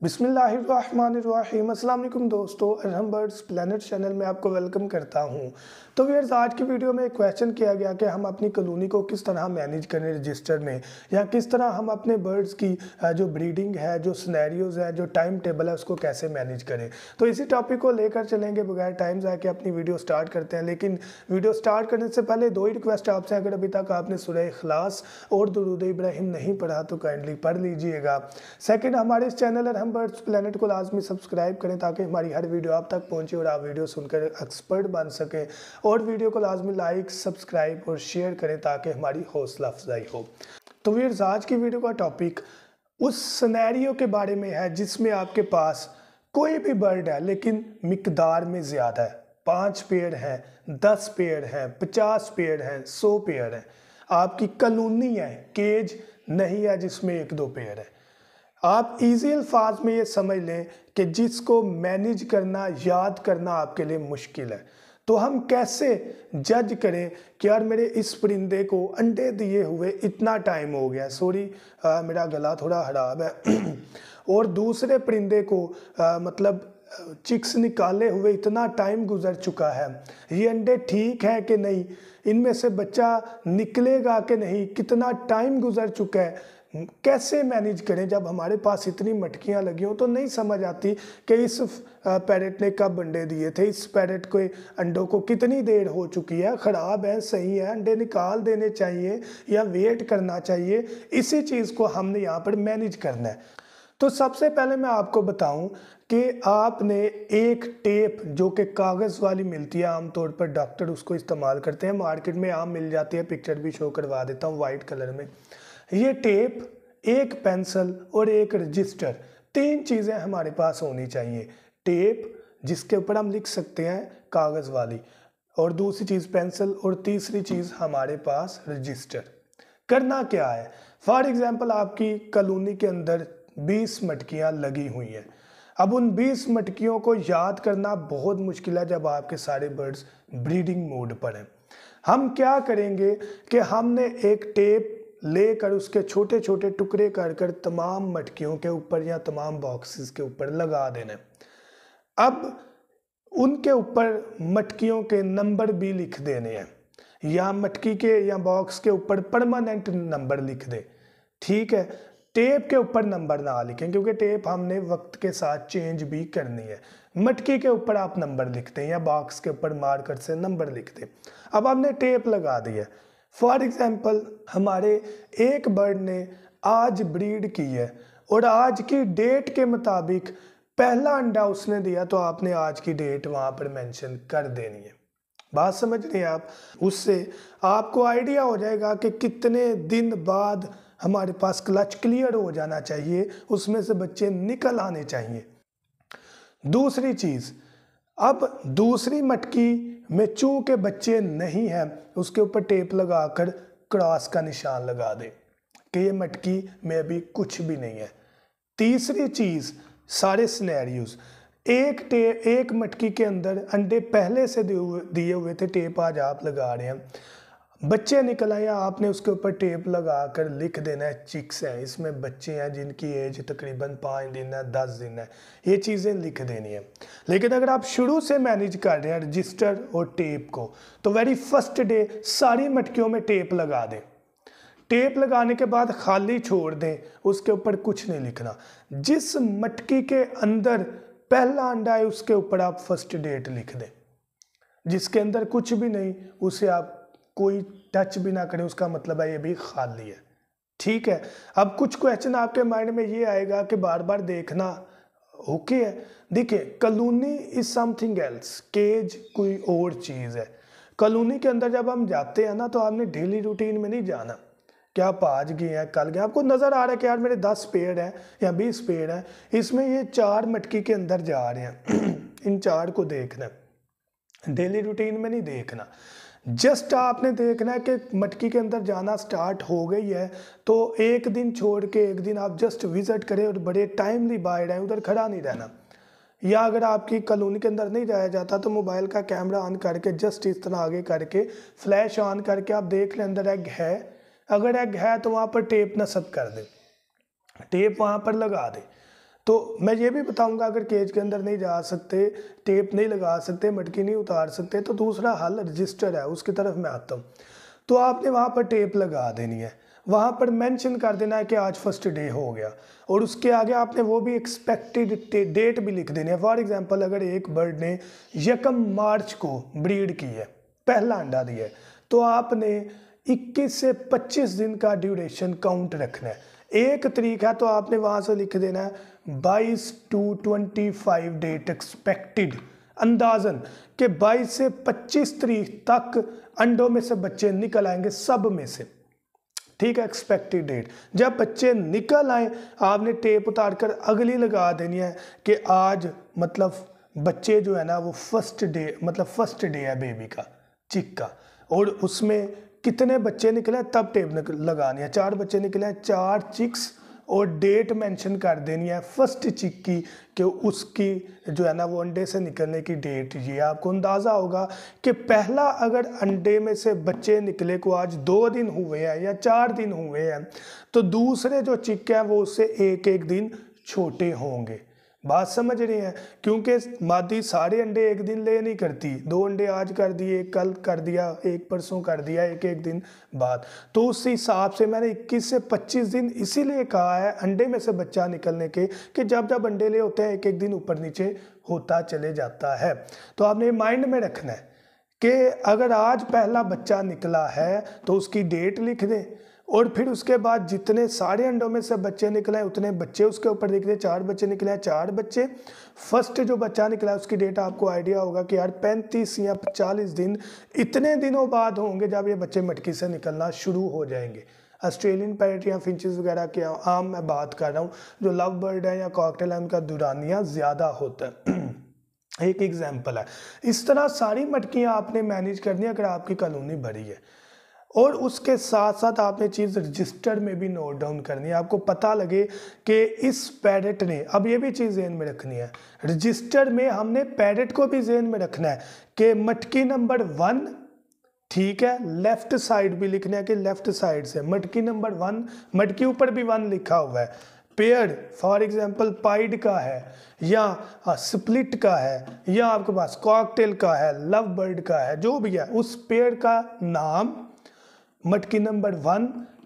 बिस्मिल्लाहिर्रहमानिर्रहीम। अस्सलाम वालेकुम दोस्तों, अरहम बर्ड्स प्लैनेट चैनल में आपको वेलकम करता हूं। तो व्यूअर्स, आज की वीडियो में एक क्वेश्चन किया गया कि हम अपनी कॉलोनी को किस तरह मैनेज करें रजिस्टर में, या किस तरह हम अपने बर्ड्स की जो ब्रीडिंग है, जो सिनेरियोज है, जो टाइम टेबल है, उसको कैसे मैनेज करें। तो इसी टॉपिक को लेकर चलेंगे, बगैर टाइम ज़ाया के अपनी वीडियो स्टार्ट करते हैं। लेकिन वीडियो स्टार्ट करने से पहले दो ही रिक्वेस्ट आपसे, अगर अभी तक आपने सूरह इखलास और दुरूद इब्राहिम नहीं पढ़ा तो काइंडली पढ़ लीजिएगा। सेकंड, हमारे इस चैनल अरहम बर्ड्स प्लैनेट को लाजमी सब्सक्राइब करें ताकि हमारी हर वीडियो आप तक पहुंचे और आप वीडियो सुनकर एक्सपर्ट बन सकें। और वीडियो को लाजमी लाइक, सब्सक्राइब और शेयर करें ताकि हमारी हौसला अफजाई हो। तो व्यूअर्स, आज की वीडियो का टॉपिक उस सिनेरियो के बारे में है जिसमें आपके पास कोई भी बर्ड है लेकिन मिकदार में ज़्यादा है। 5 पेड़ हैं, 10 पेड़ हैं, 50 पेड़ हैं, 100 पेड़ हैं। आपकी कॉलोनी है, केज नहीं है जिसमें 1-2 पेड़ है। आप इजी अल्फाज में ये समझ लें कि जिसको मैनेज करना, याद करना आपके लिए मुश्किल है। तो हम कैसे जज करें कि यार मेरे इस परिंदे को अंडे दिए हुए इतना टाइम हो गया, सॉरी मेरा गला थोड़ा खराब है और दूसरे परिंदे को मतलब चिक्स निकाले हुए इतना टाइम गुजर चुका है, ये अंडे ठीक है कि नहीं, इनमें से बच्चा निकलेगा कि नहीं, कितना टाइम गुजर चुका है। कैसे मैनेज करें जब हमारे पास इतनी मटकियां लगी हों। तो नहीं समझ आती कि इस पैरेट ने कब अंडे दिए थे, इस पैरेट के अंडों को कितनी देर हो चुकी है, ख़राब है, सही है, अंडे निकाल देने चाहिए या वेट करना चाहिए। इसी चीज़ को हमने यहाँ पर मैनेज करना है। तो सबसे पहले मैं आपको बताऊं कि आपने एक टेप जो कि कागज़ वाली मिलती है, आमतौर पर डॉक्टर उसको इस्तेमाल करते हैं, मार्केट में आम मिल जाती है, पिक्चर भी शो करवा देता हूँ वाइट कलर में। ये टेप, एक पेंसिल और एक रजिस्टर, 3 चीज़ें हमारे पास होनी चाहिए। टेप जिसके ऊपर हम लिख सकते हैं कागज़ वाली, और दूसरी चीज़ पेंसिल, और तीसरी चीज़ हमारे पास रजिस्टर। करना क्या है, फॉर एग्जांपल आपकी कॉलोनी के अंदर 20 मटकियां लगी हुई हैं। अब उन 20 मटकियों को याद करना बहुत मुश्किल है जब आपके सारे बर्ड्स ब्रीडिंग मोड पर हैं। हम क्या करेंगे कि हमने एक टेप लेकर उसके छोटे छोटे टुकड़े कर कर तमाम मटकियों के ऊपर या तमाम बॉक्सेस के ऊपर लगा देना। अब उनके ऊपर मटकियों के नंबर भी लिख देने हैं, या मटकी के या बॉक्स के ऊपर परमानेंट नंबर लिख दें। ठीक है, टेप के ऊपर नंबर ना लिखें क्योंकि टेप हमने वक्त के साथ चेंज भी करनी है। मटकी के ऊपर आप नंबर लिखते हैं या बॉक्स के ऊपर मार्कर से नंबर लिखते हैं। अब हमने टेप लगा दिया। फॉर एग्जांपल हमारे एक बर्ड ने आज ब्रीड की है और आज की डेट के मुताबिक पहला अंडा उसने दिया, तो आपने आज की डेट वहाँ पर मेंशन कर देनी है। बात समझ रहे हैं आप? उससे आपको आइडिया हो जाएगा कि कितने दिन बाद हमारे पास क्लच क्लियर हो जाना चाहिए, उसमें से बच्चे निकल आने चाहिए। दूसरी चीज़, अब दूसरी मटकी में चूंकि बच्चे नहीं हैं, उसके ऊपर टेप लगाकर क्रॉस का निशान लगा दें कि ये मटकी में अभी कुछ भी नहीं है। तीसरी चीज़, सारे सिनेरियोज, एक मटकी के अंदर अंडे पहले से दिए हुए थे, टेप आज आप लगा रहे हैं, बच्चे निकल आए, आपने उसके ऊपर टेप लगा कर लिख देना है चिक्स हैं, इसमें बच्चे हैं जिनकी एज तकरीबन 5 दिन है, 10 दिन है, ये चीज़ें लिख देनी है। लेकिन अगर आप शुरू से मैनेज कर रहे हैं रजिस्टर और टेप को, तो वेरी फर्स्ट डे सारी मटकियों में टेप लगा दें। टेप लगाने के बाद खाली छोड़ दें, उसके ऊपर कुछ नहीं लिखना। जिस मटकी के अंदर पहला अंडा है उसके ऊपर आप फर्स्ट डेट लिख दें। जिसके अंदर कुछ भी नहीं उसे आप कोई टच भी ना करें, उसका मतलब है ये भी खाली है। ठीक है, अब कुछ क्वेश्चन आपके माइंड में ये आएगा कि बार बार देखना ओके है। देखिए, colony is something else, cage कोई और चीज़ है। कॉलोनी के अंदर जब हम जाते हैं ना, तो आपने डेली रूटीन में नहीं जाना कि आप आज गए हैं, कल गए। आपको नज़र आ रहा है कि यार मेरे 10 पेड़ हैं या 20 पेड़ हैं, इसमें ये 4 मटकी के अंदर जा रहे हैं इन 4 को देखना, डेली रूटीन में नहीं देखना। जस्ट आपने देखना है कि मटकी के अंदर जाना स्टार्ट हो गई है, तो एक दिन छोड़ के एक दिन आप जस्ट विजिट करें और बड़े टाइमली बाहर आए, उधर खड़ा नहीं रहना। या अगर आपकी कॉलोनी के अंदर नहीं जाया जाता तो मोबाइल का कैमरा ऑन करके जस्ट इस तरह आगे करके फ्लैश ऑन करके आप देख लें अंदर एग है। अगर एग है तो वहाँ पर टेप नस्ब कर दें, टेप वहाँ पर लगा दें। तो मैं ये भी बताऊंगा अगर केज के अंदर नहीं जा सकते, टेप नहीं लगा सकते, मटकी नहीं उतार सकते, तो दूसरा हल रजिस्टर है, उसकी तरफ मैं आता हूँ। तो आपने वहाँ पर टेप लगा देनी है, वहाँ पर मेंशन कर देना है कि आज फर्स्ट डे हो गया, और उसके आगे आपने वो भी एक्सपेक्टेड डेट भी लिख देनी है। फॉर एग्जांपल अगर एक बर्ड ने 1 मार्च को ब्रीड की है, पहला अंडा दिया है, तो आपने 21 से 25 दिन का ड्यूरेशन काउंट रखना है। 1 तारीख है तो आपने वहाँ से लिख देना है 22 to 25 डेट एक्सपेक्टेड, अंदाजन कि 22 से 25 तारीख तक अंडों में से बच्चे निकल आएंगे, सब में से, ठीक है, एक्सपेक्टेड डेट। जब बच्चे निकल आए आपने टेप उतार कर अगली लगा देनी है कि आज मतलब बच्चे जो है ना वो फर्स्ट डे, मतलब फर्स्ट डे है बेबी का, चिक का, और उसमें कितने बच्चे निकले तब टेप लगानी है। 4 बच्चे निकले हैं, 4 चिक्स, और डेट मेंशन कर देनी है फर्स्ट चिक की कि उसकी जो है ना वो अंडे से निकलने की डेट। ये आपको अंदाज़ा होगा कि पहला अगर अंडे में से बच्चे निकले को आज 2 दिन हुए हैं या 4 दिन हुए हैं, तो दूसरे जो चिक है वो उससे 1-1 दिन छोटे होंगे। बात समझ रही हैं? क्योंकि मादी सारे अंडे एक दिन ले नहीं करती, 2 अंडे आज कर दिए, कल कर दिया, एक परसों कर दिया, 1-1 दिन बाद। तो उस हिसाब से मैंने 21 से 25 दिन इसीलिए कहा है अंडे में से बच्चा निकलने के, कि जब जब अंडे ले होते हैं 1-1 दिन ऊपर नीचे होता चले जाता है। तो आपने माइंड में रखना है कि अगर आज पहला बच्चा निकला है तो उसकी डेट लिख दें, और फिर उसके बाद जितने सारे अंडों में से बच्चे निकले हैं उतने बच्चे उसके ऊपर लिख दें। 4 बच्चे निकले हैं, 4 बच्चे, फर्स्ट जो बच्चा निकला है उसकी डेट आपको आइडिया होगा कि यार 35 या 40 दिन, इतने दिनों बाद होंगे जब ये बच्चे मटकी से निकलना शुरू हो जाएंगे। ऑस्ट्रेलियन पैरेट या फिंचेस वगैरह के आम मैं बात कर रहा हूँ, जो लव बर्ड है या कॉकटेल है उनका दुरानिया ज़्यादा होता है। एक एग्जाम्पल है। इस तरह सारी मटकियाँ आपने मैनेज करनी है अगर आपकी कॉलोनी बड़ी है, और उसके साथ साथ आपने चीज़ रजिस्टर में भी नोट डाउन करनी है। आपको पता लगे कि इस पैरेट ने, अब ये भी चीज़ ज़हन में रखनी है, रजिस्टर में हमने पैरेट को भी ज़हन में रखना है कि मटकी नंबर 1, ठीक है, लेफ्ट साइड भी लिखना है कि लेफ्ट साइड से मटकी नंबर 1, मटकी ऊपर भी 1 लिखा हुआ है, पेयर्ड फॉर एग्जांपल पाइड का है या स्प्लिट का है या आपके पास कॉकटेल का है, लव बर्ड का है, जो भी है उस पेयर का नाम, मटकी नंबर 1,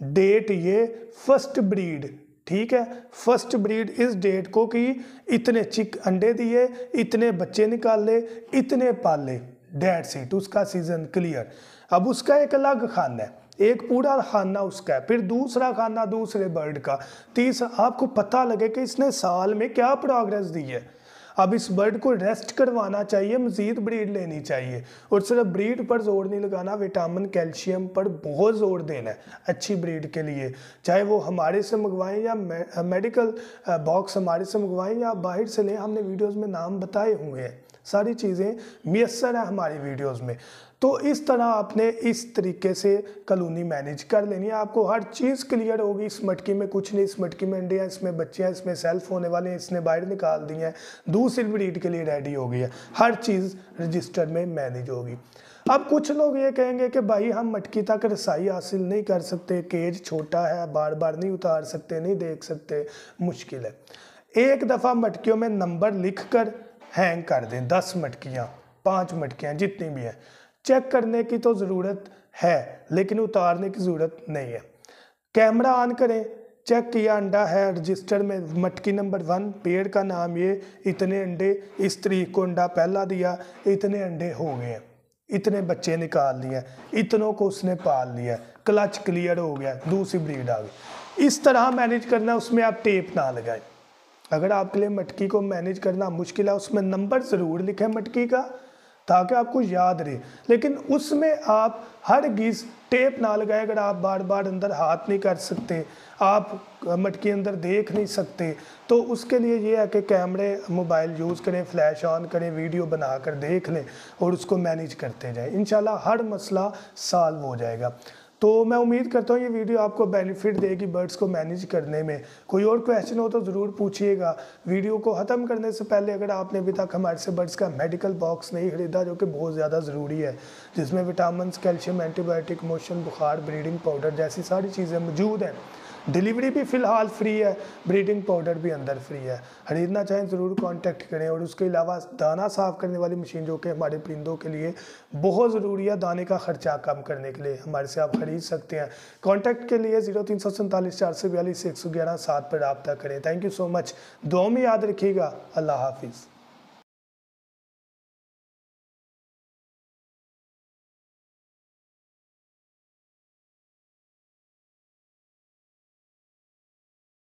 डेट ये फर्स्ट ब्रीड, ठीक है, फर्स्ट ब्रीड इस डेट को कि इतने चिक अंडे दिए, इतने बच्चे निकाले, इतने पाले, डेट्स इट, उसका सीजन क्लियर। अब उसका एक अलग खाना है, एक पूरा खाना उसका है, फिर दूसरा खाना दूसरे बर्ड का, तीसरा, आपको पता लगे कि इसने साल में क्या प्रोग्रेस दी है। अब इस बर्ड को रेस्ट करवाना चाहिए, मज़ीद ब्रीड लेनी चाहिए, और सिर्फ ब्रीड पर जोर नहीं लगाना, विटामिन कैल्शियम पर बहुत जोर देना है अच्छी ब्रीड के लिए। चाहे वो हमारे से मंगवाएं या मेडिकल बॉक्स हमारे से मंगवाएं या बाहर से लें, हमने वीडियोस में नाम बताए हुए हैं, सारी चीज़ें मियसर है हमारी वीडियोस में। तो इस तरह आपने इस तरीके से कॉलोनी मैनेज कर लेनी है, आपको हर चीज़ क्लियर होगी। इस मटकी में कुछ नहीं, इस मटकी में अंडे हैं, इसमें बच्चे हैं, इसमें सेल्फ होने वाले हैं, इसने बाहर निकाल दी हैं, दूसरी ब्रीड के लिए रेडी हो गई है, हर चीज़ रजिस्टर में मैनेज होगी। अब कुछ लोग ये कहेंगे कि भाई हम मटकी तक रसाई हासिल नहीं कर सकते, केज छोटा है, बार बार नहीं उतार सकते, नहीं देख सकते, मुश्किल है। एक दफ़ा मटकियों में नंबर लिख कर हैंग कर दें, 10 मटकियाँ, 5 मटकियाँ, जितनी भी हैं। चेक करने की तो ज़रूरत है लेकिन उतारने की ज़रूरत नहीं है। कैमरा ऑन करें, चेक किया अंडा है रजिस्टर में, मटकी नंबर 1, पेड़ का नाम ये, इतने अंडे, इस तारीख को अंडा पहला दिया, इतने अंडे हो गए हैं, इतने बच्चे निकाल लिए, इतनों को उसने पाल लिया, क्लच क्लियर हो गया, दूसरी ब्रीड आ गई। इस तरह मैनेज करना, उसमें आप टेप ना लगाएं। अगर आपके लिए मटकी को मैनेज करना मुश्किल है, उसमें नंबर ज़रूर लिखें मटकी का ताकि आपको याद रहे, लेकिन उसमें आप हरगिज़ टेप ना लगाएं। अगर आप बार बार अंदर हाथ नहीं कर सकते, आप मटकी अंदर देख नहीं सकते, तो उसके लिए ये है कि कैमरे मोबाइल यूज़ करें, फ्लैश ऑन करें, वीडियो बना कर देख लें और उसको मैनेज करते जाएं। इंशाल्लाह हर मसला सॉल्व हो जाएगा। तो मैं उम्मीद करता हूँ ये वीडियो आपको बेनिफिट देगी बर्ड्स को मैनेज करने में। कोई और क्वेश्चन हो तो ज़रूर पूछिएगा। वीडियो को ख़त्म करने से पहले अगर आपने अभी तक हमारे से बर्ड्स का मेडिकल बॉक्स नहीं खरीदा, जो कि बहुत ज़्यादा ज़रूरी है, जिसमें विटामिन, कैल्शियम, एंटीबायोटिक, मोशन, बुखार, ब्रीडिंग पाउडर जैसी सारी चीज़ें मौजूद हैं, डिलीवरी भी फ़िलहाल फ्री है, ब्रीडिंग पाउडर भी अंदर फ्री है। खरीदना चाहें ज़रूर कांटेक्ट करें। और उसके अलावा दाना साफ़ करने वाली मशीन जो कि हमारे परिंदों के लिए बहुत ज़रूरी है, दाने का खर्चा कम करने के लिए हमारे से आप खरीद सकते हैं। कॉन्टैक्ट के लिए 0347 442 111 7 पर रब्ता करें। Thank you so much. दुआ में याद रखिएगा। अल्लाह हाफिज़।